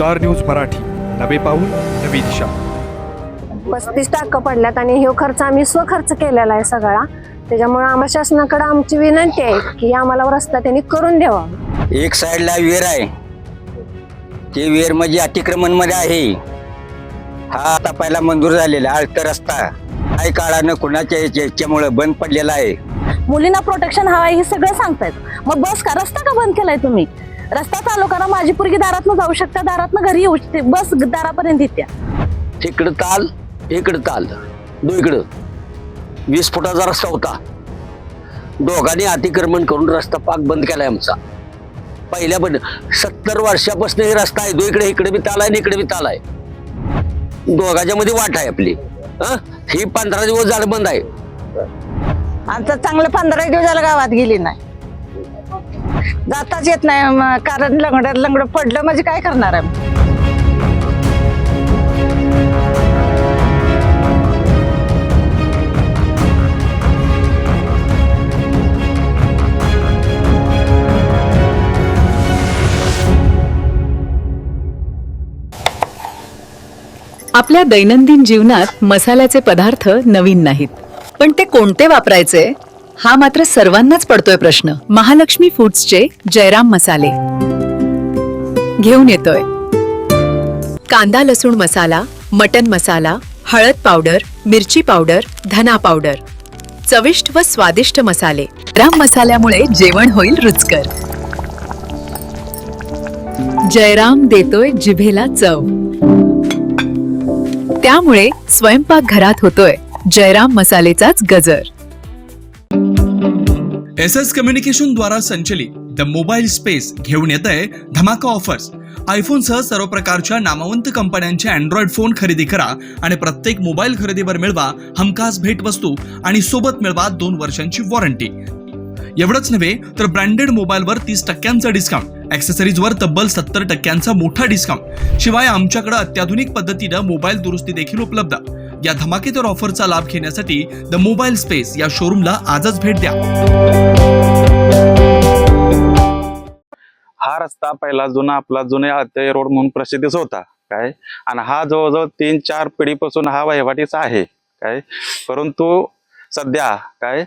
Star news Marathi, नवे पाऊल नवी दिशा. 35% पडल्यात आणि हे खर्च आम्ही स्वखर्च केलेला आहे सगळा. त्याच्यामुळे आम्हाला शासनाकडे आमची विनंती आहे की आम्हाला रस्ता त्यांनी करून द्यावा. एक साइडला विहीर आहे, ते विहीर म्हणजे अतिक्रमण मध्ये आहे. हा आता पहिला मंजूर झालेला आळत रस्ता काही काळानं कुणाच्या याच्यामुळे बंद पडलेला आहे. मुलींना प्रोटेक्शन हवं आहे हे सगळं सांगतायत. मग बस का रस्ता का बंद केलाय तुम्ही? रस्ता चालू करा. माझी पोरगी दारातनं जाऊ शकता, दारातनं घरी येऊ शकते, बस दारापर्यंत येत्या. इकडं ताल इकडं ताल इकडं 20 फुटाचा रस्ता होता. दोघांनी अतिक्रमण करून रस्ता पाक बंद केलाय आमचा. पहिल्या पण 70 वर्षापासून हे रस्ता आहे. इकडे बी ताल आहे, इकडे बी ताल आहे. दोघांच्या मध्ये वाट आहे आपली. ही 15 दिवस झालं बंद आहे. आमचं चांगलं 15 दिवस झालं गावात गेली नाही, जाताच येत नाही. कारण लंगड पडलं म्हणजे काय करणार आहे? आपल्या दैनंदिन जीवनात मसाल्याचे पदार्थ नवीन नाहीत, पण ते कोणते वापरायचे हा मात्र सर्वांनाच पडतोय प्रश्न. महालक्ष्मी फूड्सचे जयराम मसाले घेऊन येतोय. कांदा लसूण मसाला, मटन मसाला, हळद पावडर, मिरची पावडर, धना पावडर, चविष्ट व स्वादिष्ट मसाले. जयराम मसाल्यामुळे जेवण होईल रुचकर. जयराम देतोय जिभेला चव, त्यामुळे स्वयंपाक घरात होतोय जयराम मसालेचाच गजर. SS कम्युनिकेशन द्वारा संचलित द मोबाईल स्पेस घेऊन येत आहे धमाका ऑफर्स. आयफोनसह सर्व प्रकारच्या नामवंत कंपन्यांचे अँड्रॉइड फोन खरेदी करा आणि प्रत्येक मोबाईल खरेदीवर मिळवा हमखास भेटवस्तू आणि सोबत मिळवा 2 वर्षांची वॉरंटी. एवढंच नव्हे तर ब्रँडेड मोबाईलवर 30% डिस्काउंट, ॲक्सेसरीजवर तब्बल 70% मोठा डिस्काउंट. शिवाय आमच्याकडे अत्याधुनिक पद्धतीनं मोबाईल दुरुस्ती देखील उपलब्ध. या धमाकेदार ऑफरचा लाभ घेण्यासाठी द मोबाईल स्पेस या शोरूमला आजच भेट द्या. हा रस्ता पहिला आपला जुने रोड म्हणून प्रसिद्धीच होता काय, आणि हा जवळजवळ 3-4 पिढीपासून हा वहिवाटीचा आहे काय. परंतु सध्या काय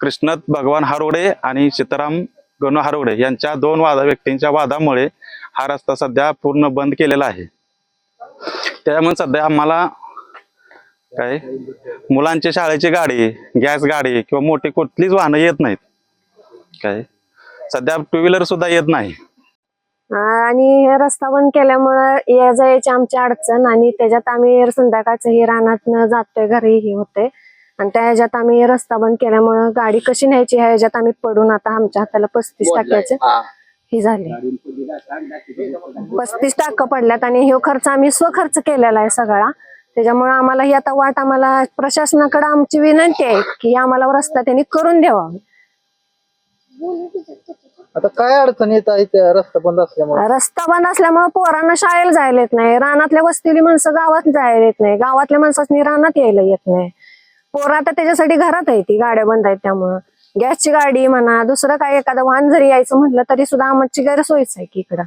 कृष्णत भगवान हरोडे आणि सीताराम गणू हरोडे यांच्या 2 व्यक्तींच्या वादामुळे हा रस्ता सध्या पूर्ण बंद केलेला आहे. त्यामुळे सध्या आम्हाला काय मुलांची शाळेची गाडी, गॅस गाडी किंवा मोठी कुठलीच वाहनं येत नाहीत काय. सध्या 2 व्हीलर सुद्धा येत नाही. आणि हे रस्ता बंद केल्यामुळे या जायची आमची अडचण, आणि त्याच्यात आम्ही संध्याकाळचं हे रानात जातोय, घरी हे होते, आणि त्या ह्याच्यात आम्ही रस्ता बंद केल्यामुळे गाडी कशी न्यायची ह्या ह्याच्यात आम्ही पडून आता आमच्या हाताला 35% ही झाली. 35% पडल्यात आणि हे खर्च आम्ही स्वखर्च केलेला आहे सगळा. त्याच्यामुळे आम्हाला ही आता वाट, आम्हाला प्रशासनाकडे आमची विनंती आहे की आम्हाला रस्ता त्यांनी करून द्यावा. आता काय अडचण येत आहे त्या रस्ता बंद असल्यामुळे? रस्ता बंद असल्यामुळे पोरांना शाळेला जायला येत नाही, रानातल्या वस्तीली माणसं गावात जायला येत नाही, गावातल्या माणसांनी रानात यायला येत नाही. पोरं आता त्याच्यासाठी घरात आहे, ती गाड्या बंद आहेत. त्यामुळं गॅसची गाडी म्हणा, दुसरं काय एखादं वाहन जरी यायचं म्हटलं तरी सुद्धा आमची गैरसोयच आहे की इकडं.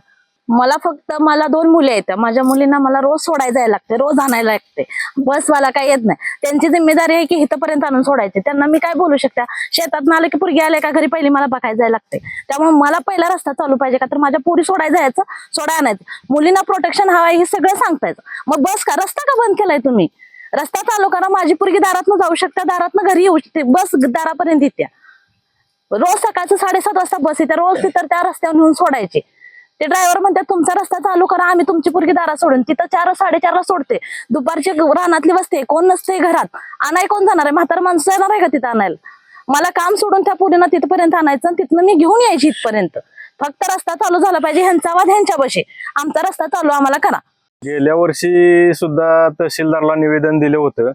मला 2 मुली आहेत. माझ्या मुलींना मला रोज सोडायला जायला लागते, रोज आणायला लागते. बसवाला काय येत नाही. त्यांची जिम्मेदारी आहे की इथपर्यंत आणून सोडायचे. त्यांना मी काय बोलू शकते? शेतात आले की पोरगी आले का घरी पहिली मला बघायला जायला लागते. त्यामुळे मला पहिला रस्ता चालू पाहिजे का तर माझ्या पोरी सोडायला जायचं, सोडायला आणायचं. मुलींना प्रोटेक्शन हवं आहे हे सगळं सांगतायत. मग बस का रस्ता का बंद केलाय तुम्ही? रस्ता चालू करा. माझी पोरगी दारातनं जाऊ शकता, दारातनं घरी येऊ शकते, बस दारापर्यंत येत्या. रोज सकाळचं 7:30 वाजता बस येते. रोज तिथं त्या रस्त्यावर नेऊन सोडायचे. ते ड्रायव्हर म्हणतात तुमचा रस्ता चालू करा, आम्ही तुमची पोरगी दारात सोडून. तिथं 4-4:30 ला सोडते. दुपारची रानातली वस्ती, कोण नसते घरात. आणाय कोण जाणार आहे? म्हातार माणसं येणार आहे का तिथं आणायला? मला काम सोडून त्या पोरींना तिथपर्यंत आणायचं आणि तिथनं मी घेऊन यायची इथपर्यंत. फक्त रस्ता चालू झाला पाहिजे. ह्यांचा आवाज ह्यांच्या बशी, आमचा रस्ता चालू आम्हाला करा. गेल्या वर्षी सुद्धा तहसीलदारला निवेदन दिलं होतं,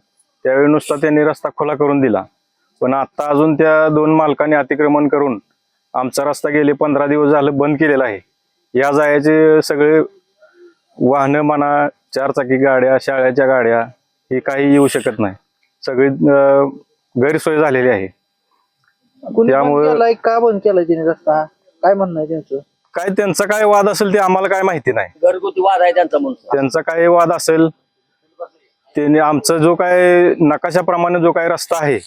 त्यावेळी नुसता त्यांनी रस्ता खुला करून दिला. पण आता अजून त्या 2 मालकांनी अतिक्रमण करून आमचा रस्ता गेले 15 दिवस झालं बंद केलेला आहे. या जायचे सगळे वाहनं म्हणा, 4 चाकी गाड्या, शाळेच्या गाड्या, हे काही येऊ शकत नाही. सगळी गैरसोय झालेली आहे. त्यामुळे का बंद केलाय तिने रस्ता? काय म्हणणं आहे त्यांचं? काय त्यांचा काय वाद असेल ते आम्हाला काय माहिती नाही. घरगुती वाद आहे त्यांचा म्हणून त्यांचा काय वाद असेल त्यांनी आमचा जो काय नकाशाप्रमाणे जो काय रस्ता आहे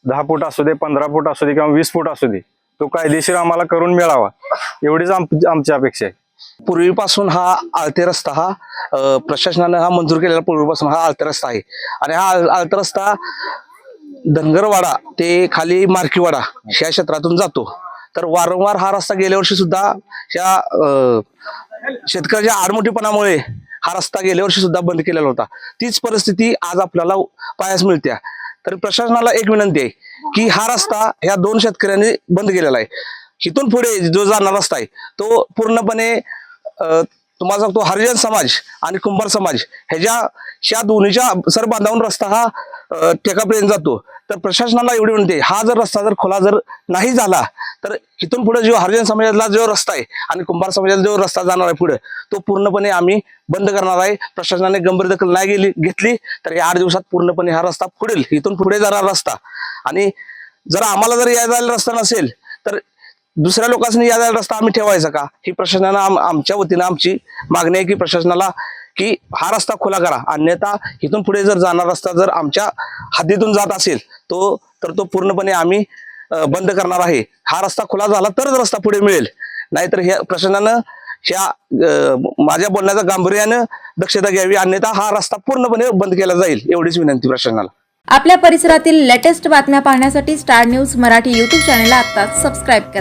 10 फूट असू दे 15 फूट असू दे किंवा 20 फूट असू दे तो कायदेशीर आम्हाला करून मिळावा एवढीच आमची अपेक्षा आहे. पूर्वीपासून हा आळते रस्ता हा प्रशासनानं हा मंजूर केलेला पूर्वीपासून हा आळते रस्ता आहे आणि हा आळते रस्ता धनगरवाडा ते खाली मार्कीवाडा ह्या क्षेत्रातून जातो. तर वारंवार हा रस्ता गेल्या वर्षी सुद्धा ह्या शेतकऱ्याच्या आडमुठीपणामुळे हा रस्ता गेल्या वर्षी सुद्धा बंद केलेला होता. तीच परिस्थिती आज आपल्याला पाहायला मिळते. तर प्रशासनाला एक विनंती आहे की हा रस्ता ह्या 2 शेतकऱ्यांनी बंद केलेला आहे. इथून पुढे जो जाणारा रस्ता आहे तो पूर्णपणे तुम्हाला सांगतो हरिजन समाज आणि कुंभार समाज ह्या दोन्हीच्या सर बांधावून रस्ता हा टेकापर्यंत जातो. तर प्रशासनाला एवढी विनंती आहे हा जर रस्ता जर खुला जर नाही झाला तर इथून पुढे जो हरिजन समाजाला जो रस्ता आहे आणि कुंभार समाजाला जो रस्ता जाणार आहे पुढे तो पूर्णपणे आम्ही बंद करणार आहे. प्रशासनाने गंभीर दखल नाही घेतली तर या 8 दिवसात पूर्णपणे हा रस्ता पुढील इथून पुढे जाणार रस्ता आणि जर आम्हाला जर या जायला रस्ता नसेल तर दुसऱ्या लोकांनी या जायला रस्ता आम्ही ठेवायचा का ही प्रशासनानं आमच्या वतीनं आमची मागणी आहे की प्रशासनाला की हा रस्ता खुला करा. अन्यथा इथून पुढे जर जाणार रस्ता जर आमच्या हद्दीतून जात असेल तर तो पूर्णपणे आम्ही बंद करणार आहे. हा रस्ता खुला झाला तरच रस्ता पुढे मिळेल नाहीतर ह्या प्रशासनानं माझ्या बोलण्याचा गांभीर्यानं दक्षता घ्यावी अन्यथा हा रस्ता पूर्णपणे बंद केला जाईल एवढीच विनंती प्रशासनाला. आपल्या परिसरातील लेटेस्ट बातम्या पाहण्यासाठी स्टार न्यूज मराठी यूट्यूब चॅनलला आत्ताच सबस्क्राईब करा